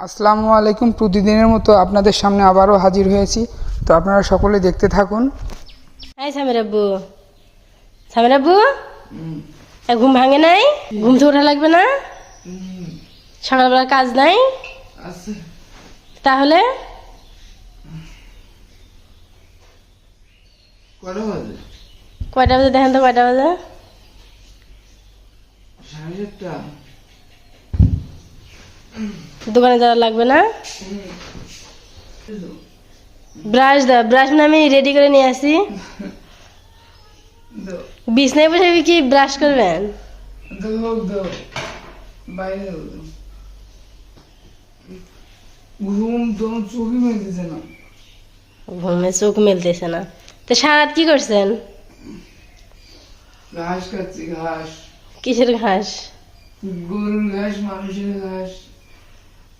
আসসালামু আলাইকুম। প্রতিদিনের মতো আপনাদের সামনে আবারও হাজির হয়েছি, তো আপনারা সকলে দেখতে থাকুন। এই সামির আব্বু, সামির আব্বু, ঘুম ভাঙে নাই? ঘুম থেকে ওঠা লাগবে না? সকালবেলা কাজ নাই? তাহলে কয়টা বাজে দেখেন তো, কয়টা বাজে? দোকানে যাওয়া লাগবে না? ব্রাশ দাও, ব্রাশ না আমি রেডি করে নিয়ে আসি। বিছনায় বসে কি ব্রাশ করবেন? ঘুমে চোখ মেলতেছে না। তো সারাত কি করছেন? ঘাস খাচ্ছি, ঘাস। কিসের ঘাস? গরুর ঘাস, মানুষের ঘাস।